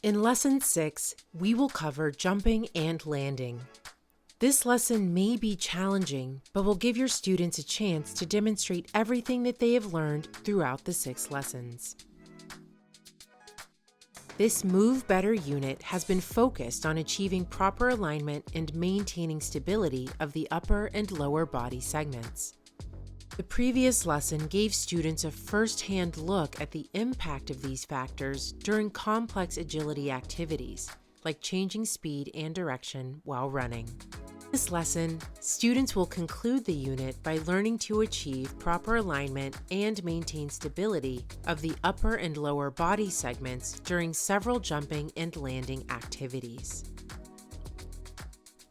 In Lesson 6, we will cover jumping and landing. This lesson may be challenging, but will give your students a chance to demonstrate everything that they have learned throughout the 6 lessons. This Move Better unit has been focused on achieving proper alignment and maintaining stability of the upper and lower body segments. The previous lesson gave students a first-hand look at the impact of these factors during complex agility activities, like changing speed and direction while running. In this lesson, students will conclude the unit by learning to achieve proper alignment and maintain stability of the upper and lower body segments during several jumping and landing activities.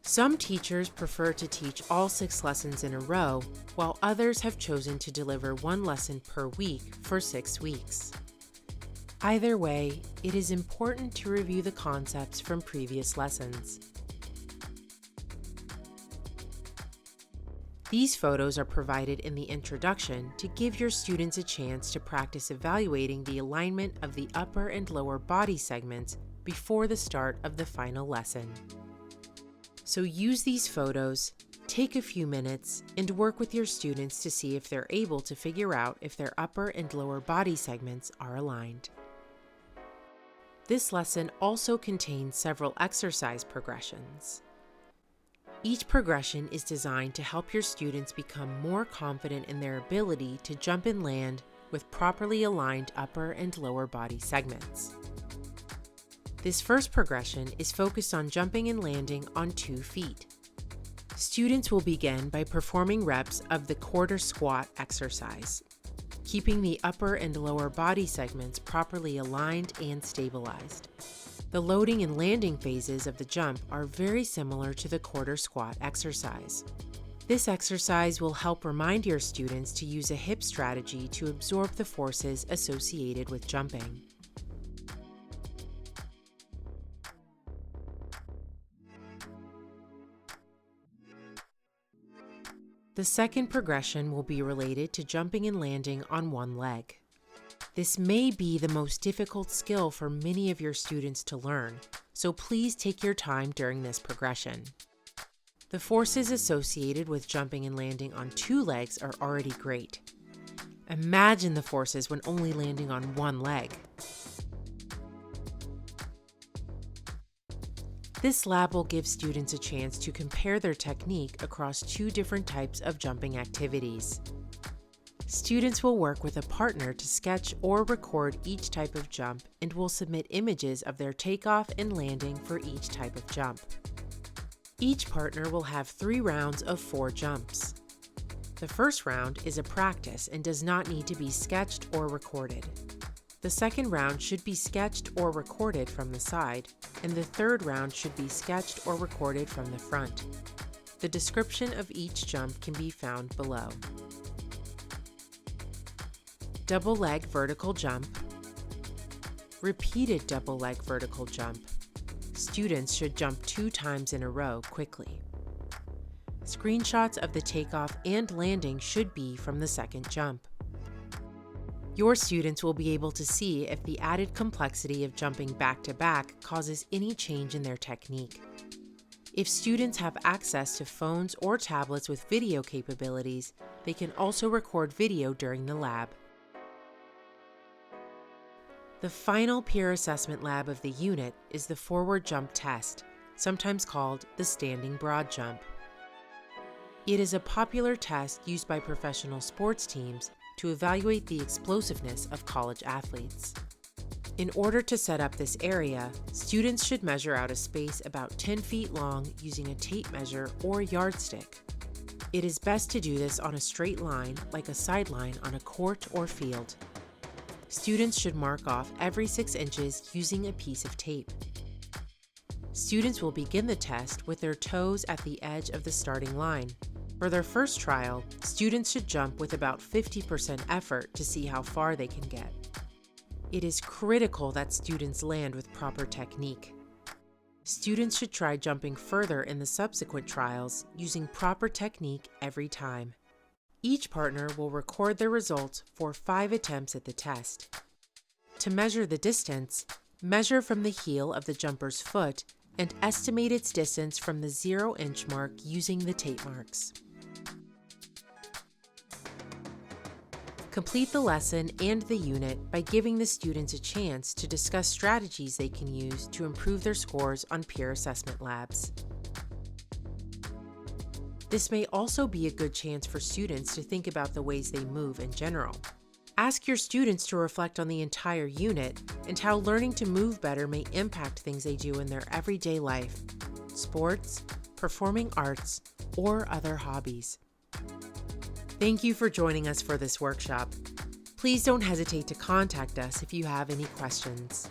Some teachers prefer to teach all 6 lessons in a row, while others have chosen to deliver 1 lesson per week for 6 weeks. Either way, it is important to review the concepts from previous lessons. These photos are provided in the introduction to give your students a chance to practice evaluating the alignment of the upper and lower body segments before the start of the final lesson. So use these photos, take a few minutes, and work with your students to see if they're able to figure out if their upper and lower body segments are aligned. This lesson also contains several exercise progressions. Each progression is designed to help your students become more confident in their ability to jump and land with properly aligned upper and lower body segments. This first progression is focused on jumping and landing on 2 feet. Students will begin by performing reps of the quarter squat exercise, keeping the upper and lower body segments properly aligned and stabilized. The loading and landing phases of the jump are very similar to the quarter squat exercise. This exercise will help remind your students to use a hip strategy to absorb the forces associated with jumping. The second progression will be related to jumping and landing on 1 leg. This may be the most difficult skill for many of your students to learn, so please take your time during this progression. The forces associated with jumping and landing on 2 legs are already great. Imagine the forces when only landing on 1 leg. This lab will give students a chance to compare their technique across 2 different types of jumping activities. Students will work with a partner to sketch or record each type of jump and will submit images of their takeoff and landing for each type of jump. Each partner will have 3 rounds of 4 jumps. The first round is a practice and does not need to be sketched or recorded. The second round should be sketched or recorded from the side, and the third round should be sketched or recorded from the front. The description of each jump can be found below. Double leg vertical jump. Repeated double leg vertical jump. Students should jump 2 times in a row quickly. Screenshots of the takeoff and landing should be from the second jump. Your students will be able to see if the added complexity of jumping back-to-back causes any change in their technique. If students have access to phones or tablets with video capabilities, they can also record video during the lab. The final peer assessment lab of the unit is the forward jump test, sometimes called the standing broad jump. It is a popular test used by professional sports teams to evaluate the explosiveness of college athletes. In order to set up this area, students should measure out a space about 10 feet long using a tape measure or yardstick. It is best to do this on a straight line, like a sideline on a court or field. Students should mark off every 6 inches using a piece of tape. Students will begin the test with their toes at the edge of the starting line. For their first trial, students should jump with about 50% effort to see how far they can get. It is critical that students land with proper technique. Students should try jumping further in the subsequent trials using proper technique every time. Each partner will record their results for 5 attempts at the test. To measure the distance, Measure from the heel of the jumper's foot and estimate its distance from the 0-inch mark using the tape marks. Complete the lesson and the unit by giving the students a chance to discuss strategies they can use to improve their scores on peer assessment labs. This may also be a good chance for students to think about the ways they move in general. Ask your students to reflect on the entire unit and how learning to move better may impact things they do in their everyday life, sports, performing arts, or other hobbies. Thank you for joining us for this workshop. Please don't hesitate to contact us if you have any questions.